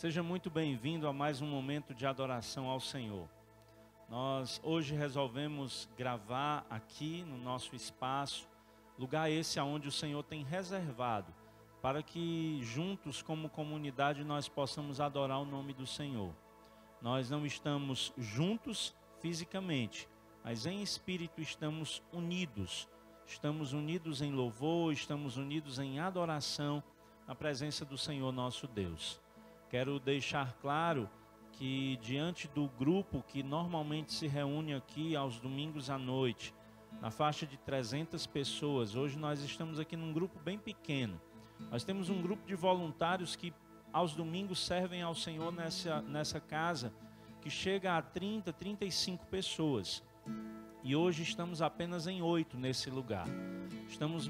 Seja muito bem-vindo a mais um momento de adoração ao Senhor. Nós hoje resolvemos gravar aqui no nosso espaço, lugar esse aonde o Senhor tem reservado, para que juntos como comunidade nós possamos adorar o nome do Senhor. Nós não estamos juntos fisicamente, mas em espírito estamos unidos. Estamos unidos em louvor, estamos unidos em adoração na presença do Senhor nosso Deus. Quero deixar claro que diante do grupo que normalmente se reúne aqui aos domingos à noite, na faixa de 300 pessoas, hoje nós estamos aqui num grupo bem pequeno. Nós temos um grupo de voluntários que aos domingos servem ao Senhor nessa casa, que chega a 30, 35 pessoas. E hoje estamos apenas em 8 nesse lugar. Estamos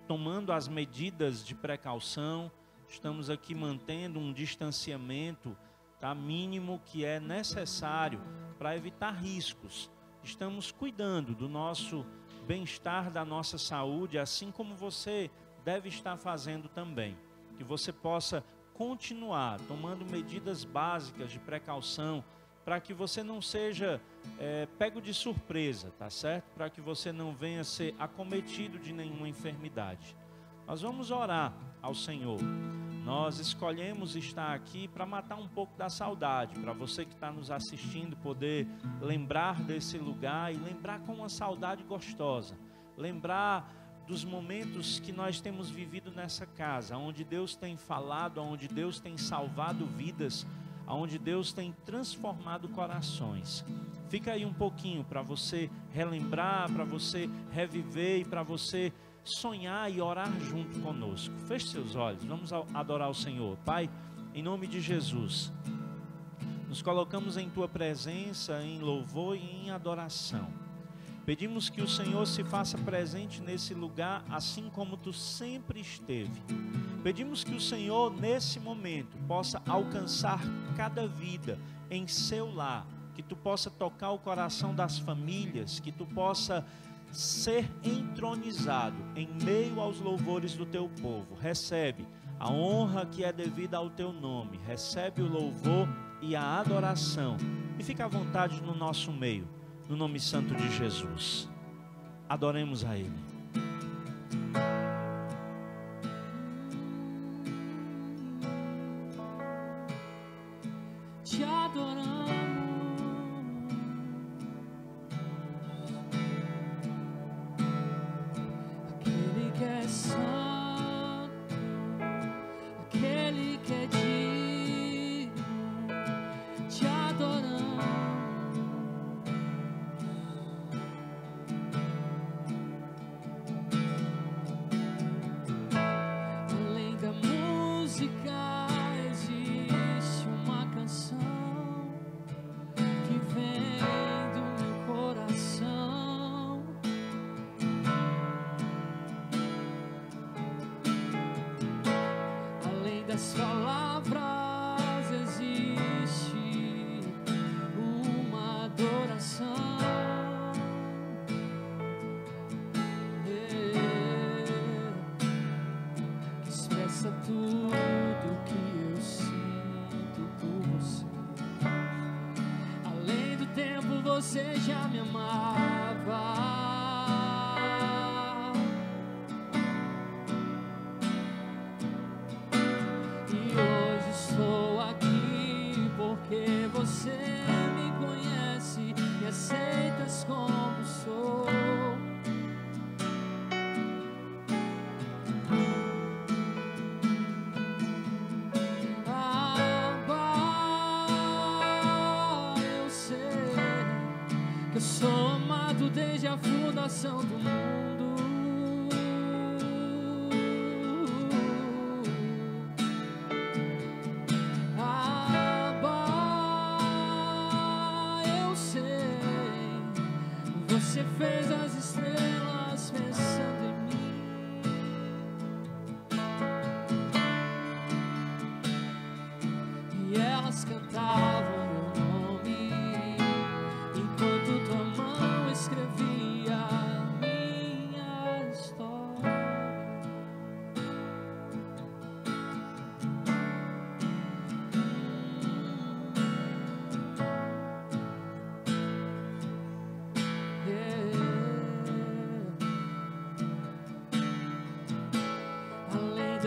tomando as medidas de precaução, estamos aqui mantendo um distanciamento, tá, mínimo que é necessário para evitar riscos. Estamos cuidando do nosso bem-estar, da nossa saúde, assim como você deve estar fazendo também. Que você possa continuar tomando medidas básicas de precaução, para que você não seja pego de surpresa, tá certo? Para que você não venha ser acometido de nenhuma enfermidade. Nós vamos orar ao Senhor. Nós escolhemos estar aqui para matar um pouco da saudade, para você que está nos assistindo poder lembrar desse lugar e lembrar com uma saudade gostosa. Lembrar dos momentos que nós temos vivido nessa casa, onde Deus tem falado, onde Deus tem salvado vidas, onde Deus tem transformado corações. Fica aí um pouquinho para você relembrar, para você reviver e para você sonhar e orar junto conosco. Feche seus olhos, vamos adorar o Senhor. Pai, em nome de Jesus, nos colocamos em Tua presença, em louvor e em adoração. Pedimos que o Senhor se faça presente nesse lugar, assim como Tu sempre esteve. Pedimos que o Senhor, nesse momento, possa alcançar cada vida em seu lar, que Tu possa tocar o coração das famílias, que Tu possa ser entronizado em meio aos louvores do Teu povo. Recebe a honra que é devida ao Teu nome, recebe o louvor e a adoração, e fica à vontade no nosso meio, no nome santo de Jesus. Adoremos a Ele. Te adoramos, aquele que é santo, aquele que é digno, te adoramos. Além da música existe uma canção que vem do meu coração. Além das palavras existe uma adoração. Que expressa tudo que eu sinto por você. Além do tempo você já me amava. E hoje estou aqui porque você me conhece e aceitas como sou. Eu sei que eu sou amado desde a fundação do mundo. Eu sei, você fez as estrelas pensando em mim. E elas cantavam meu nome enquanto tua mão escrevia a minha história.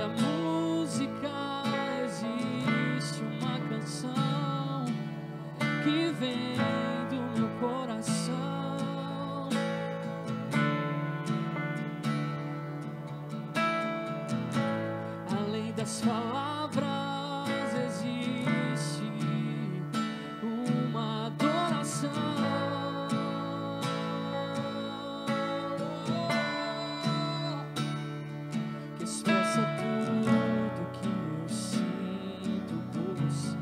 da música existe uma canção que vem do meu coração. Além das palavras existe uma adoração que expressa tudo que eu sinto por você.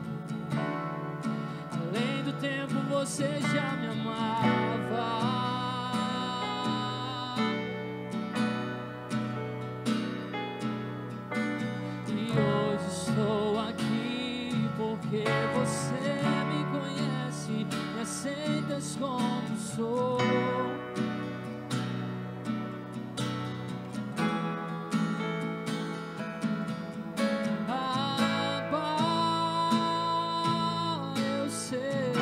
Além do tempo você já me amava, e hoje estou aqui porque você me conhece, me aceitas como sou. Eu sei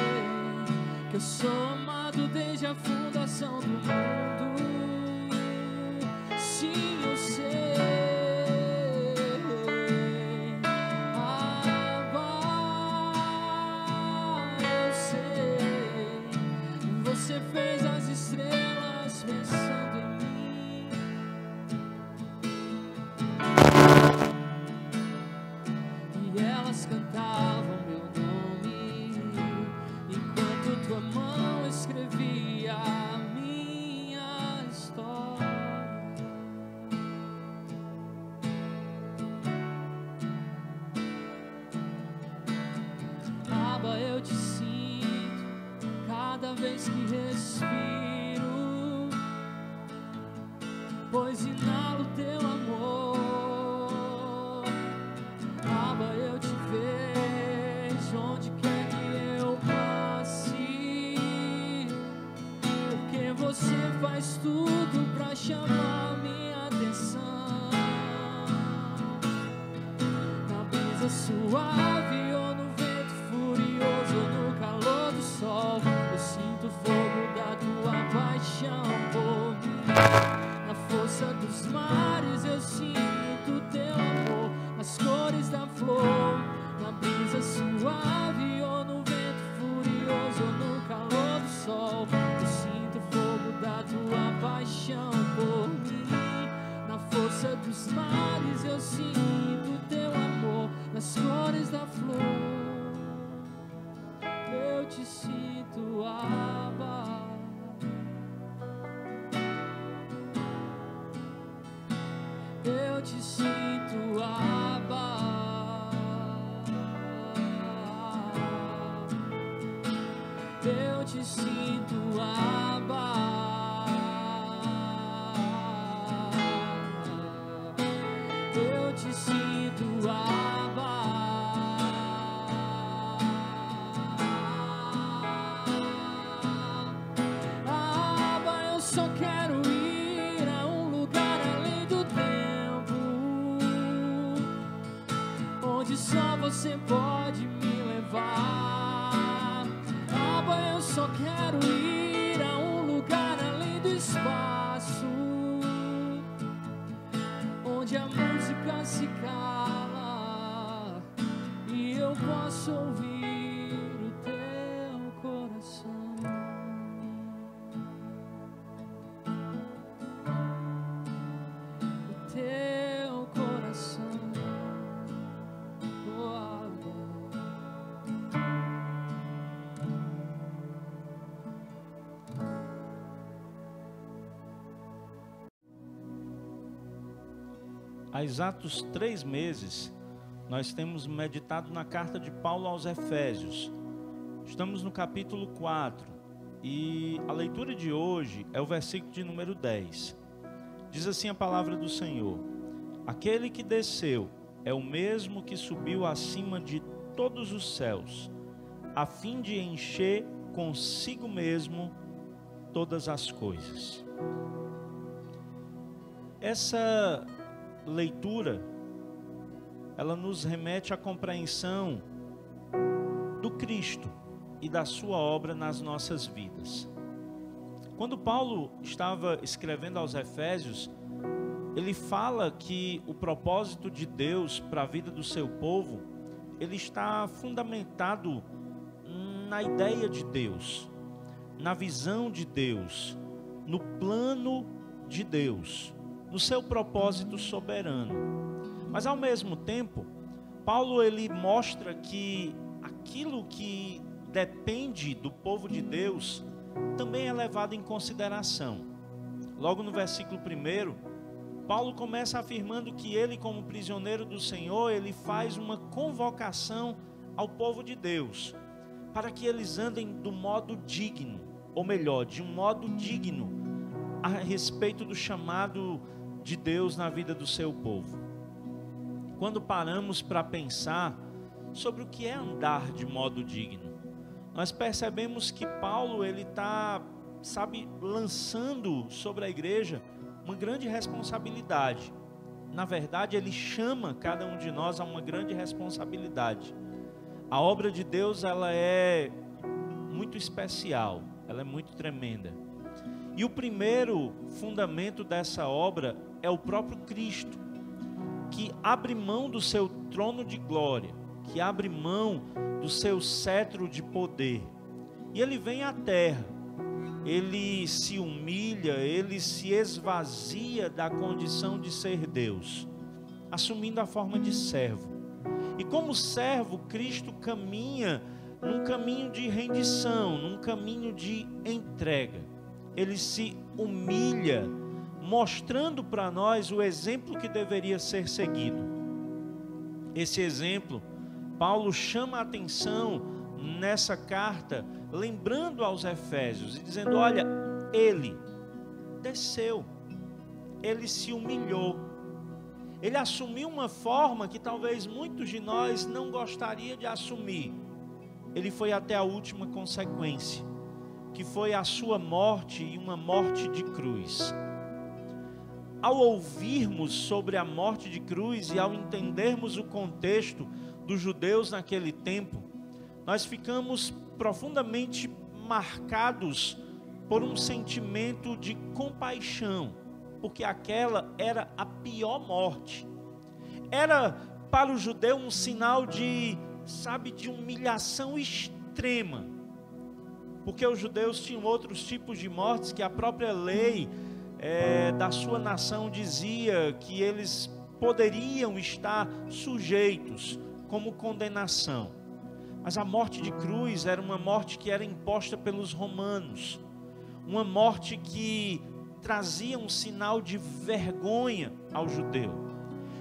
que eu sou amado desde a fundação do mundo. Sim, eu sei. Eu sei. Você fez as estrelas pensando em mim. E elas cantavam meu nome enquanto tua mão escrevia a minha história. Abba, eu te sinto cada vez que respiro, pois inalo teu amor. Abba, eu te vejo onde quer que eu passe, porque você faz tudo pra chamar minha atenção. Na brisa suave ou no vento furioso ou no calor do sol, eu sinto o fogo da tua paixão por mim. Na força dos mares eu sinto teu amor, nas cores da flor. Na brisa suave ou no vento furioso ou no calor do sol, eu sinto o fogo da tua paixão por mim. Na força dos mares eu sinto teu amor, nas cores da flor. Eu te sinto, Abba. Eu te sinto, Abba. Eu te sinto, Abba. Eu te sinto, Abba. Abba, eu só quero ir a um lugar além do tempo, onde só você pode me levar. Abba, eu só quero ir a um lugar além do espaço, onde a música se cala e eu posso ouvir o teu coração. O teu coração, oh Abba. Há exatos 3 meses, nós temos meditado na carta de Paulo aos Efésios. Estamos no capítulo 4 e a leitura de hoje é o versículo de número 10. Diz assim a palavra do Senhor: aquele que desceu é o mesmo que subiu acima de todos os céus, a fim de encher consigo mesmo todas as coisas. Essa leitura, ela nos remete à compreensão do Cristo e da sua obra nas nossas vidas. Quando Paulo estava escrevendo aos Efésios, ele fala que o propósito de Deus para a vida do seu povo, ele está fundamentado na ideia de Deus, na visão de Deus, no plano de Deus, no seu propósito soberano. Mas ao mesmo tempo, Paulo ele mostra que aquilo que depende do povo de Deus também é levado em consideração. Logo no versículo 1, Paulo começa afirmando que ele, como prisioneiro do Senhor, ele faz uma convocação ao povo de Deus, para que eles andem do modo digno, ou melhor, de um modo digno, a respeito do chamado de Deus na vida do seu povo. Quando paramos para pensar sobre o que é andar de modo digno, nós percebemos que Paulo ele está, lançando sobre a igreja uma grande responsabilidade. Na verdade, ele chama cada um de nós a uma grande responsabilidade. A obra de Deus, ela é muito especial, ela é muito tremenda. E o primeiro fundamento dessa obra é o próprio Cristo, que abre mão do seu trono de glória, que abre mão do seu cetro de poder. E ele vem à terra, ele se humilha, ele se esvazia da condição de ser Deus, assumindo a forma de servo. E como servo, Cristo caminha num caminho de rendição, num caminho de entrega. Ele se humilha, mostrando para nós o exemplo que deveria ser seguido. Esse exemplo, Paulo chama a atenção nessa carta, lembrando aos Efésios e dizendo: olha, ele desceu, ele se humilhou, ele assumiu uma forma que talvez muitos de nós não gostariam de assumir. Ele foi até a última consequência, que foi a sua morte, e uma morte de cruz. Ao ouvirmos sobre a morte de cruz e ao entendermos o contexto dos judeus naquele tempo, nós ficamos profundamente marcados por um sentimento de compaixão, porque aquela era a pior morte. Era para o judeu um sinal de humilhação extrema, porque os judeus tinham outros tipos de mortes que a própria lei da sua nação dizia que eles poderiam estar sujeitos como condenação. Mas a morte de cruz era uma morte que era imposta pelos romanos, uma morte que trazia um sinal de vergonha ao judeu,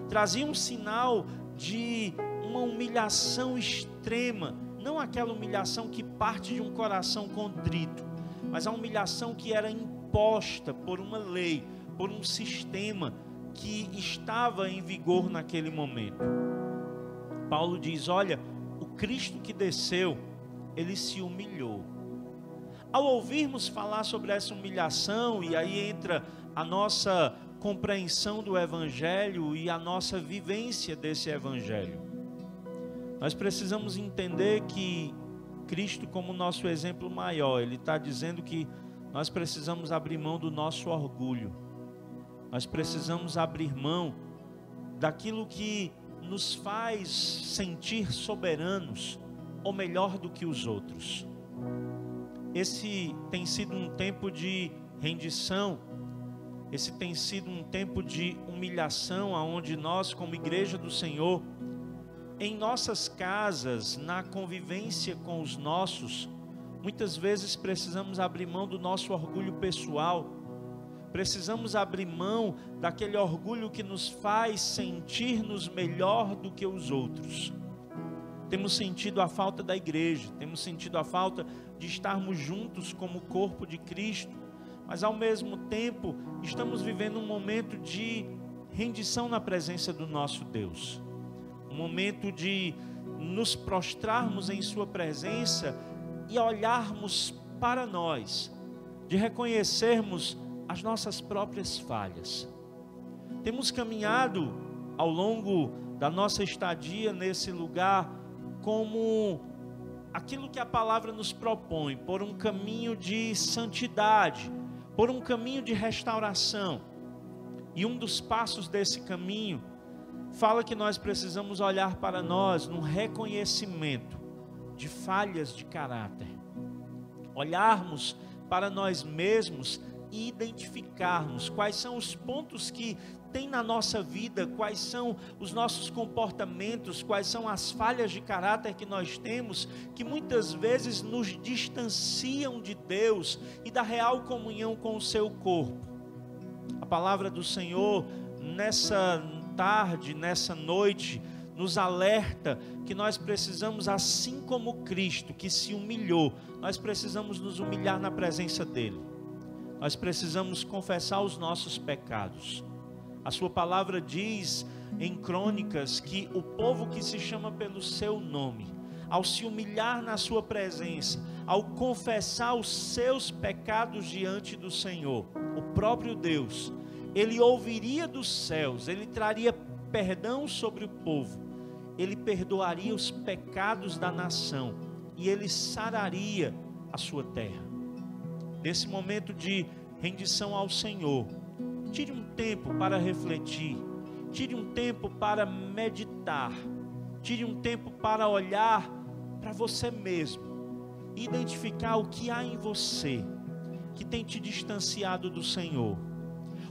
trazia um sinal de uma humilhação extrema, não aquela humilhação que parte de um coração contrito, mas a humilhação que era imposta por uma lei, por um sistema que estava em vigor naquele momento. Paulo diz: olha, o Cristo que desceu, ele se humilhou. Ao ouvirmos falar sobre essa humilhação, e aí entra a nossa compreensão do Evangelho e a nossa vivência desse Evangelho, nós precisamos entender que Cristo, como nosso exemplo maior, ele está dizendo que nós precisamos abrir mão do nosso orgulho, nós precisamos abrir mão daquilo que nos faz sentir soberanos, ou melhor do que os outros. Esse tem sido um tempo de rendição, esse tem sido um tempo de humilhação, onde nós, como igreja do Senhor, em nossas casas, na convivência com os nossos, muitas vezes precisamos abrir mão do nosso orgulho pessoal, precisamos abrir mão daquele orgulho que nos faz sentir-nos melhor do que os outros. Temos sentido a falta da igreja, temos sentido a falta de estarmos juntos como corpo de Cristo, mas ao mesmo tempo estamos vivendo um momento de rendição na presença do nosso Deus, um momento de nos prostrarmos em sua presença e olharmos para nós, de reconhecermos as nossas próprias falhas. Temos caminhado ao longo da nossa estadia nesse lugar como aquilo que a palavra nos propõe, por um caminho de santidade, por um caminho de restauração. E um dos passos desse caminho fala que nós precisamos olhar para nós num reconhecimento de falhas de caráter. Olharmos para nós mesmos e identificarmos quais são os pontos que tem na nossa vida, quais são os nossos comportamentos, quais são as falhas de caráter que nós temos, que muitas vezes nos distanciam de Deus e da real comunhão com o seu corpo. A palavra do Senhor nessa tarde, nessa noite, nos alerta que nós precisamos, assim como Cristo que se humilhou, nós precisamos nos humilhar na presença dele. Nós precisamos confessar os nossos pecados. A sua palavra diz em Crônicas que o povo que se chama pelo seu nome, ao se humilhar na sua presença, ao confessar os seus pecados diante do Senhor, o próprio Deus, ele ouviria dos céus, ele traria perdão sobre o povo, ele perdoaria os pecados da nação e ele sararia a sua terra. Nesse momento de rendição ao Senhor, tire um tempo para refletir, tire um tempo para meditar, tire um tempo para olhar para você mesmo, identificar o que há em você que tem te distanciado do Senhor,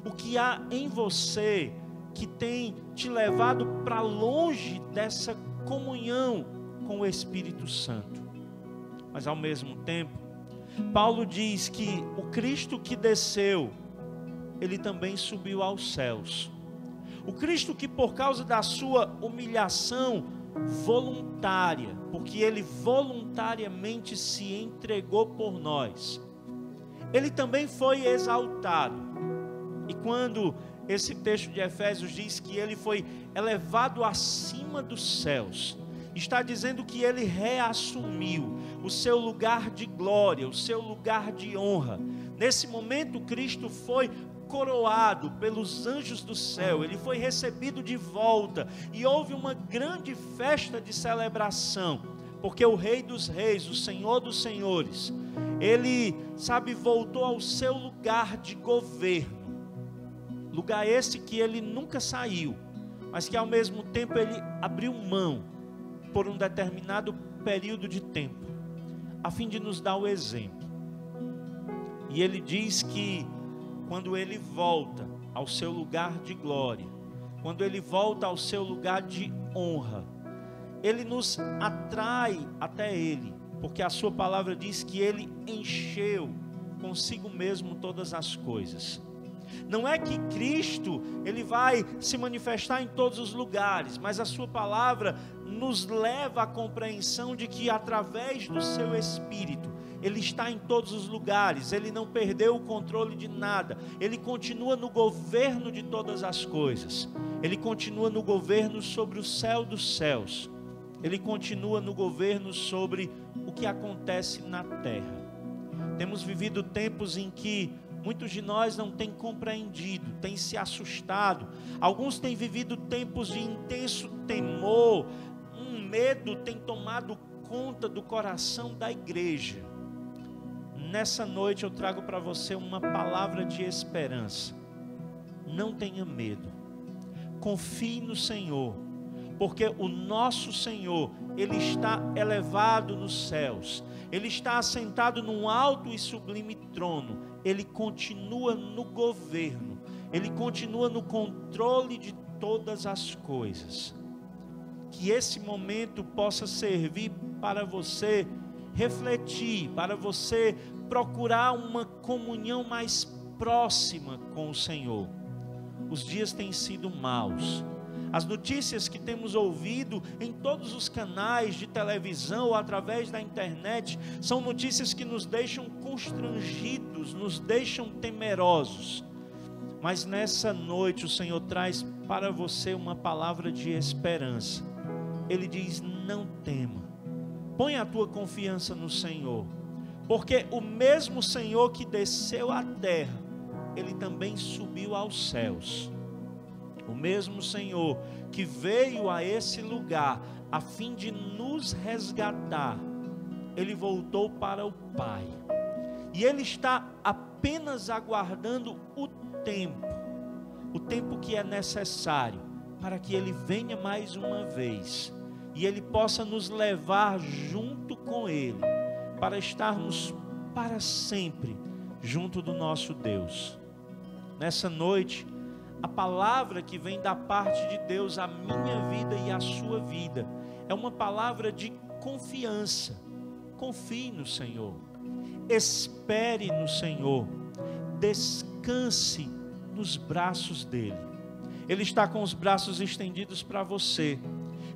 o que há em você que tem te levado para longe dessa comunhão com o Espírito Santo. Mas ao mesmo tempo, Paulo diz que o Cristo que desceu, ele também subiu aos céus. O Cristo que, por causa da sua humilhação voluntária, porque ele voluntariamente se entregou por nós, ele também foi exaltado. E quando esse texto de Efésios diz que ele foi elevado acima dos céus, está dizendo que ele reassumiu o seu lugar de glória, o seu lugar de honra. Nesse momento, Cristo foi coroado pelos anjos do céu, ele foi recebido de volta e houve uma grande festa de celebração, porque o Rei dos Reis, o Senhor dos Senhores, ele, voltou ao seu lugar de governo, lugar esse que ele nunca saiu, mas que ao mesmo tempo ele abriu mão por um determinado período de tempo, a fim de nos dar o exemplo. E ele diz que quando ele volta ao seu lugar de glória, quando ele volta ao seu lugar de honra, ele nos atrai até ele, porque a sua palavra diz que ele encheu consigo mesmo todas as coisas. Não é que Cristo ele vai se manifestar em todos os lugares, mas a sua palavra nos leva à compreensão de que através do seu Espírito ele está em todos os lugares, ele não perdeu o controle de nada, ele continua no governo de todas as coisas, ele continua no governo sobre o céu dos céus, ele continua no governo sobre o que acontece na terra. Temos vivido tempos em que muitos de nós não têm compreendido, têm se assustado, alguns têm vivido tempos de intenso temor, um medo tem tomado conta do coração da igreja. Nessa noite eu trago para você uma palavra de esperança. Não tenha medo, confie no Senhor, porque o nosso Senhor, ele está elevado nos céus, ele está assentado num alto e sublime trono, ele continua no governo, ele continua no controle de todas as coisas. Que esse momento possa servir para você refletir, para você procurar uma comunhão mais próxima com o Senhor. Os dias têm sido maus. As notícias que temos ouvido em todos os canais de televisão ou através da internet são notícias que nos deixam constrangidos, nos deixam temerosos. Mas nessa noite o Senhor traz para você uma palavra de esperança. Ele diz: não tema, põe a tua confiança no Senhor, porque o mesmo Senhor que desceu à terra, ele também subiu aos céus. O mesmo Senhor que veio a esse lugar a fim de nos resgatar, ele voltou para o Pai. E ele está apenas aguardando o tempo o tempo que é necessário para que Ele venha mais uma vez e Ele possa nos levar junto com Ele, para estarmos para sempre junto do nosso Deus. Nessa noite, a palavra que vem da parte de Deus à minha vida e à sua vida é uma palavra de confiança. Confie no Senhor, espere no Senhor, descanse nos braços dEle. Ele está com os braços estendidos para você,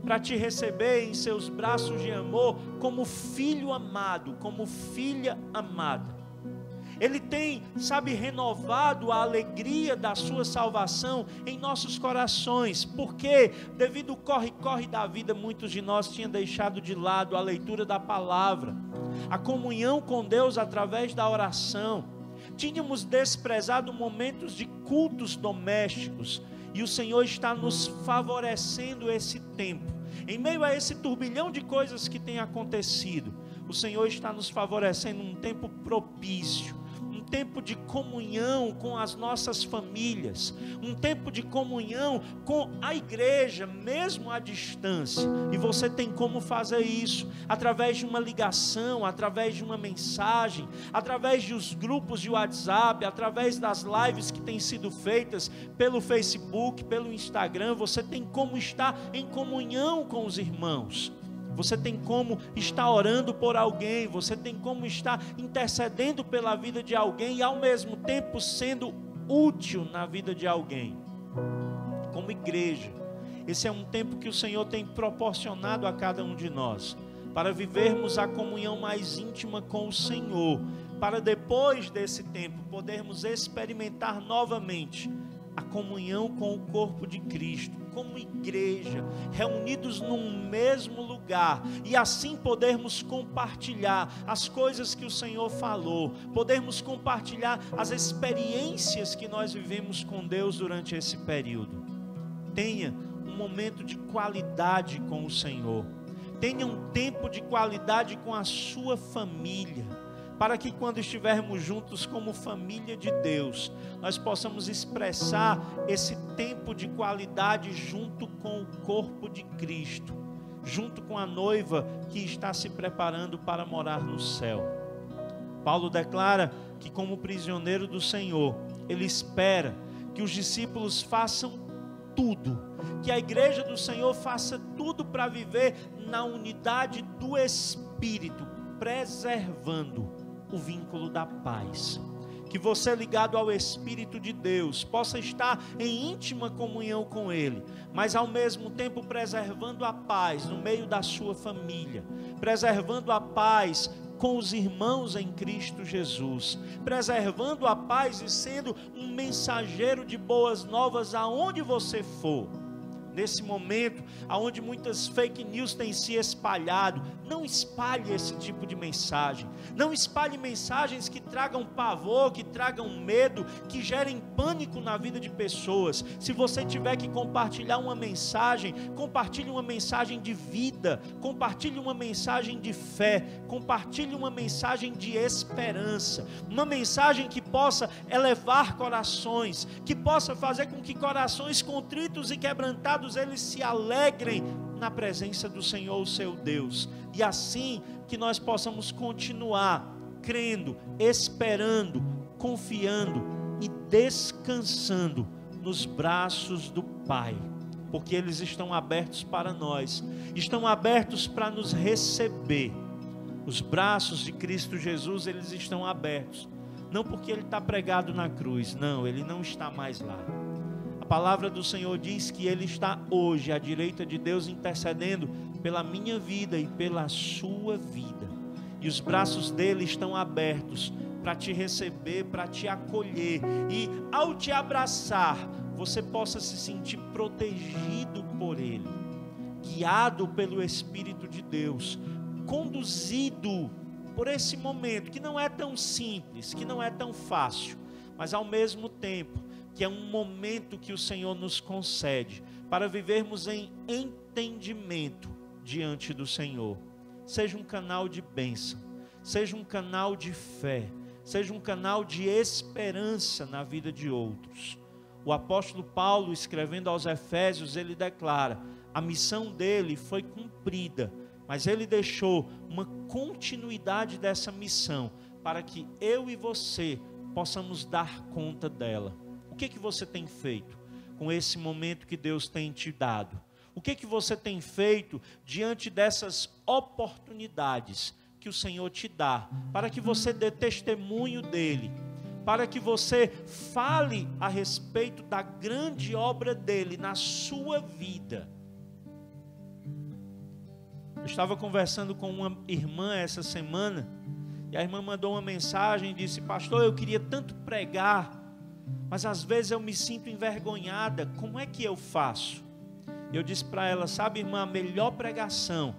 para te receber em seus braços de amor como filho amado, como filha amada. Ele tem, renovado a alegria da sua salvação em nossos corações, porque devido ao corre-corre da vida, muitos de nós tinham deixado de lado a leitura da palavra, a comunhão com Deus através da oração. Tínhamos desprezado momentos de cultos domésticos, e o Senhor está nos favorecendo esse tempo. Em meio a esse turbilhão de coisas que tem acontecido, o Senhor está nos favorecendo um tempo propício, um tempo de comunhão com as nossas famílias, um tempo de comunhão com a igreja, mesmo à distância. E você tem como fazer isso, através de uma ligação, através de uma mensagem, através dos grupos de WhatsApp, através das lives que têm sido feitas pelo Facebook, pelo Instagram. Você tem como estar em comunhão com os irmãos. Você tem como estar orando por alguém, você tem como estar intercedendo pela vida de alguém e ao mesmo tempo sendo útil na vida de alguém. Como igreja, esse é um tempo que o Senhor tem proporcionado a cada um de nós, para vivermos a comunhão mais íntima com o Senhor, para depois desse tempo podermos experimentar novamente a comunhão com o corpo de Cristo, como igreja, reunidos num mesmo lugar, e assim podermos compartilhar as coisas que o Senhor falou, podermos compartilhar as experiências que nós vivemos com Deus durante esse período. Tenha um momento de qualidade com o Senhor, tenha um tempo de qualidade com a sua família, para que quando estivermos juntos como família de Deus, nós possamos expressar esse tempo de qualidade junto com o corpo de Cristo, junto com a noiva que está se preparando para morar no céu. Paulo declara que, como prisioneiro do Senhor, ele espera que os discípulos façam tudo, que a igreja do Senhor faça tudo para viver na unidade do Espírito, preservando o vínculo da paz. Que você, ligado ao Espírito de Deus, possa estar em íntima comunhão com Ele, mas ao mesmo tempo preservando a paz no meio da sua família, preservando a paz com os irmãos em Cristo Jesus, preservando a paz e sendo um mensageiro de boas novas aonde você for. Nesse momento, onde muitas fake news têm se espalhado, não espalhe esse tipo de mensagem. Não espalhe mensagens que tragam pavor, que tragam medo, que gerem pânico na vida de pessoas. Se você tiver que compartilhar uma mensagem, compartilhe uma mensagem de vida, compartilhe uma mensagem de fé, compartilhe uma mensagem de esperança, uma mensagem que possa elevar corações, que possa fazer com que corações contritos e quebrantados eles se alegrem na presença do Senhor, o seu Deus, e assim que nós possamos continuar crendo, esperando, confiando e descansando nos braços do Pai, porque eles estão abertos para nós, estão abertos para nos receber. Os braços de Cristo Jesus, eles estão abertos, não porque Ele está pregado na cruz, não, Ele não está mais lá. A palavra do Senhor diz que Ele está hoje à direita de Deus intercedendo pela minha vida e pela sua vida. E os braços dele estão abertos para te receber, para te acolher. E ao te abraçar, você possa se sentir protegido por Ele, guiado pelo Espírito de Deus, conduzido por esse momento que não é tão simples, que não é tão fácil, mas ao mesmo tempo que é um momento que o Senhor nos concede para vivermos em entendimento diante do Senhor. Seja um canal de bênção, seja um canal de fé, seja um canal de esperança na vida de outros. o apóstolo Paulo, escrevendo aos Efésios, ele declara: a missão dele foi cumprida, mas ele deixou uma continuidade dessa missão, para que eu e você possamos dar conta dela. O que você tem feito com esse momento que Deus tem te dado? O que você tem feito diante dessas oportunidades que o Senhor te dá, para que você dê testemunho dele, para que você fale a respeito da grande obra dele na sua vida? Eu estava conversando com uma irmã essa semana, e a irmã mandou uma mensagem e disse: pastor, eu queria tanto pregar, mas às vezes eu me sinto envergonhada, como é que eu faço? Eu disse para ela: sabe, irmã, a melhor pregação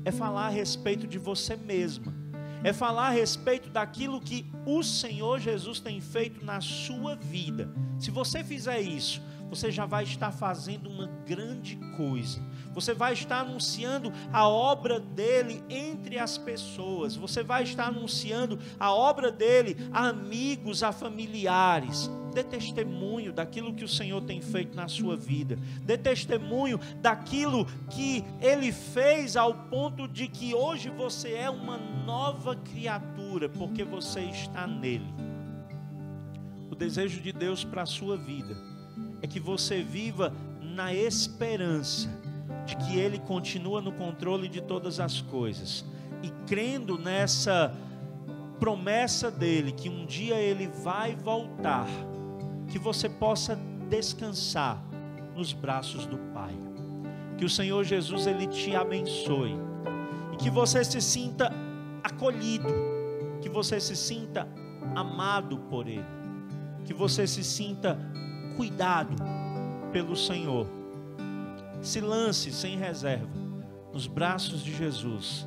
é falar a respeito de você mesma, é falar a respeito daquilo que o Senhor Jesus tem feito na sua vida. Se você fizer isso, você já vai estar fazendo uma grande coisa. Você vai estar anunciando a obra dele entre as pessoas. Você vai estar anunciando a obra dele a amigos, a familiares. Dê testemunho daquilo que o Senhor tem feito na sua vida. Dê testemunho daquilo que ele fez, ao ponto de que hoje você é uma nova criatura, porque você está nele. O desejo de Deus para a sua vida é que você viva na esperança de que ele continua no controle de todas as coisas, e crendo nessa promessa dele, que um dia ele vai voltar, que você possa descansar nos braços do Pai. Que o Senhor Jesus, ele te abençoe, e que você se sinta acolhido, que você se sinta amado por ele, que você se sinta cuidado pelo Senhor. Se lance sem reserva nos braços de Jesus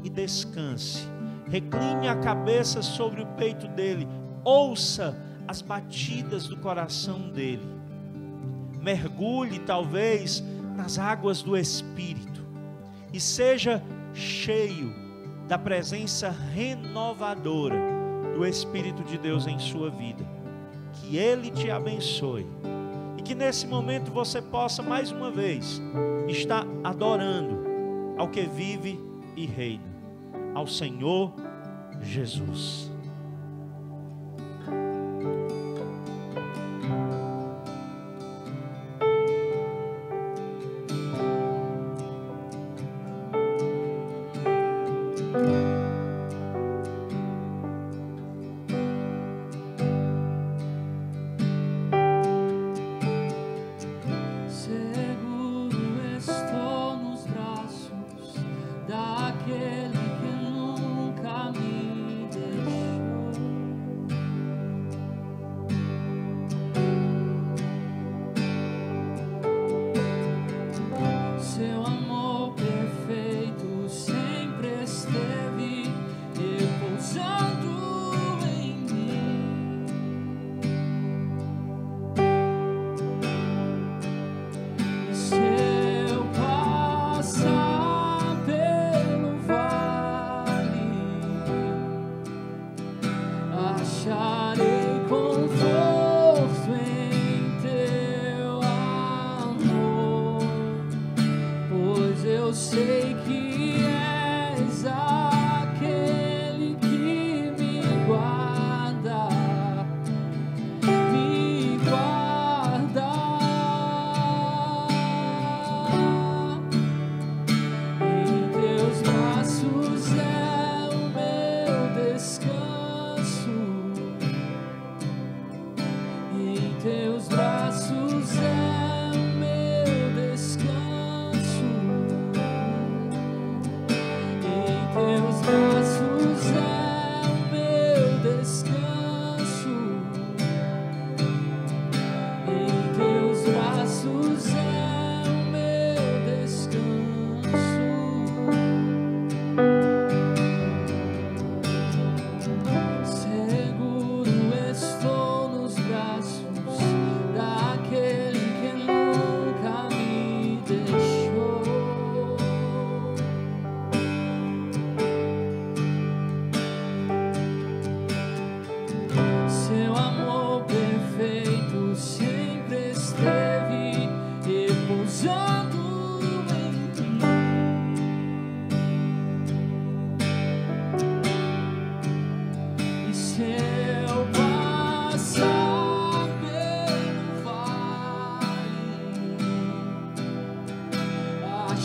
e descanse. Recline a cabeça sobre o peito dele. Ouça as batidas do coração dele. Mergulhe talvez nas águas do Espírito e seja cheio da presença renovadora do Espírito de Deus em sua vida. Que ele te abençoe. E que nesse momento você possa mais uma vez estar adorando ao que vive e reina, ao Senhor Jesus.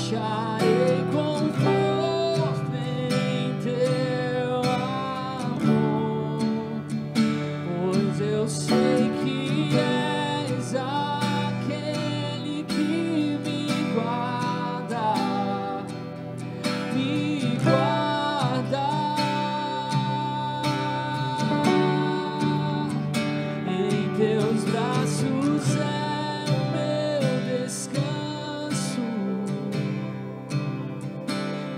acharei conforto em teu amor, pois eu sei que és aquele que me guarda, me guarda. Em teus braços é o meu descanso.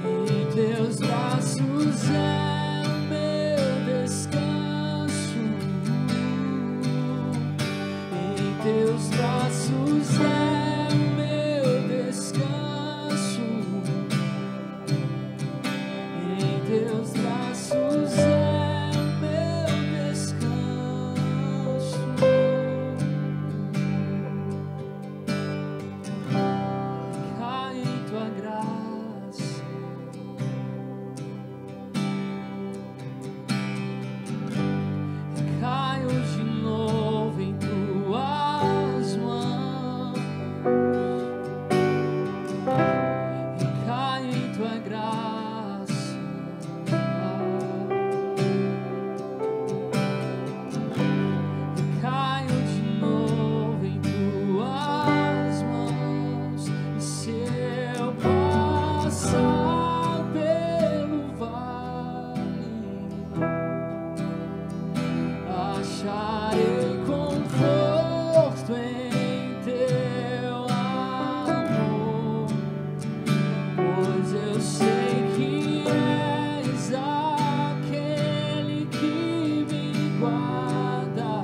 Em teus braços é o meu descanso. Em teus braços é o meu descanso. Em teus braços é o meu descanso. Cai em tua graça, caio de novo em tuas mãos, e caio em tua graça, e caio de novo em tuas mãos. E se eu passar pelo vale, acharei conforto em teu amor, pois eu sei que és aquele que me guarda,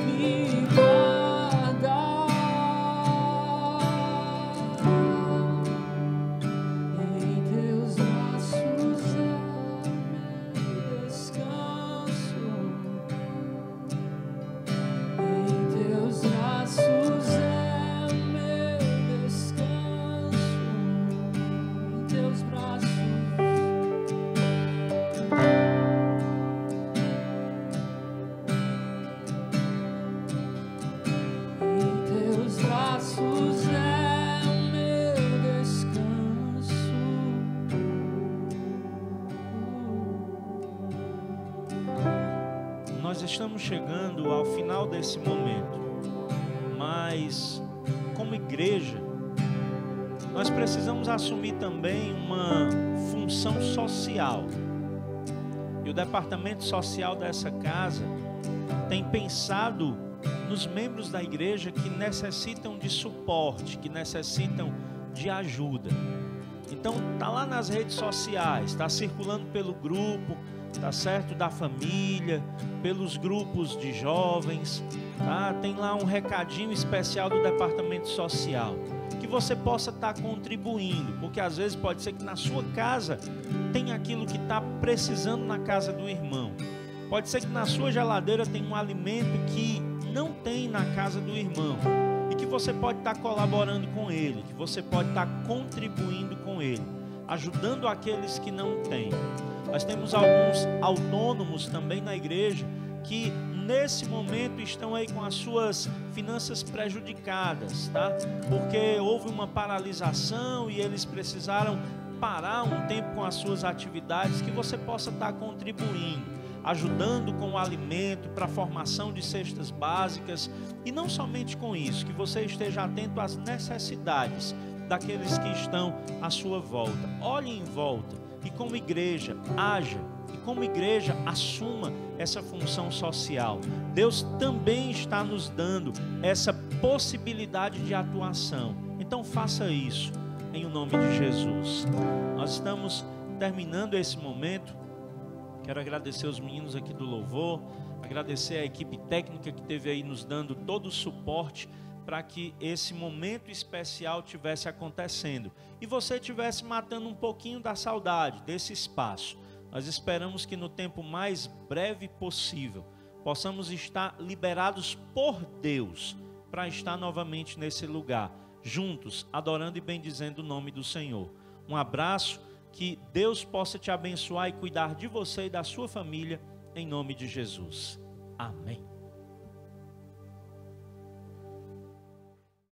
me guarda. Em teus braços é meu descanso. Em teus braços é o meu descanso. Em teus braços. Em teus braços é o meu descanso. Nós estamos chegando ao final desse momento, mas como igreja, nós precisamos assumir também uma função social. E o departamento social dessa casa tem pensado nos membros da igreja que necessitam de suporte, que necessitam de ajuda. Então tá lá nas redes sociais, está circulando pelo grupo, tá certo, da família, pelos grupos de jovens, tá? Tem lá um recadinho especial do departamento social, que você possa estar contribuindo, porque às vezes pode ser que na sua casa tem aquilo que está precisando na casa do irmão. Pode ser que na sua geladeira tem um alimento que não tem na casa do irmão, e que você pode estar colaborando com ele, que você pode estar contribuindo com ele, ajudando aqueles que não têm. Nós temos alguns autônomos também na igreja que nesse momento estão aí com as suas finanças prejudicadas, tá? Porque houve uma paralisação e eles precisaram parar um tempo com as suas atividades, que você possa estar contribuindo, ajudando com o alimento para a formação de cestas básicas, e não somente com isso, que você esteja atento às necessidades daqueles que estão à sua volta. Olhe em volta e como igreja haja, e como igreja assuma essa função social. Deus também está nos dando essa possibilidade de atuação. Então faça isso em o nome de Jesus. Nós estamos terminando esse momento. Quero agradecer os meninos aqui do louvor, agradecer a equipe técnica que esteve aí nos dando todo o suporte para que esse momento especial tivesse acontecendo e você tivesse matando um pouquinho da saudade desse espaço. Nós esperamos que no tempo mais breve possível possamos estar liberados por Deus para estar novamente nesse lugar, juntos, adorando e bendizendo o nome do Senhor. Um abraço, que Deus possa te abençoar e cuidar de você e da sua família, em nome de Jesus. Amém.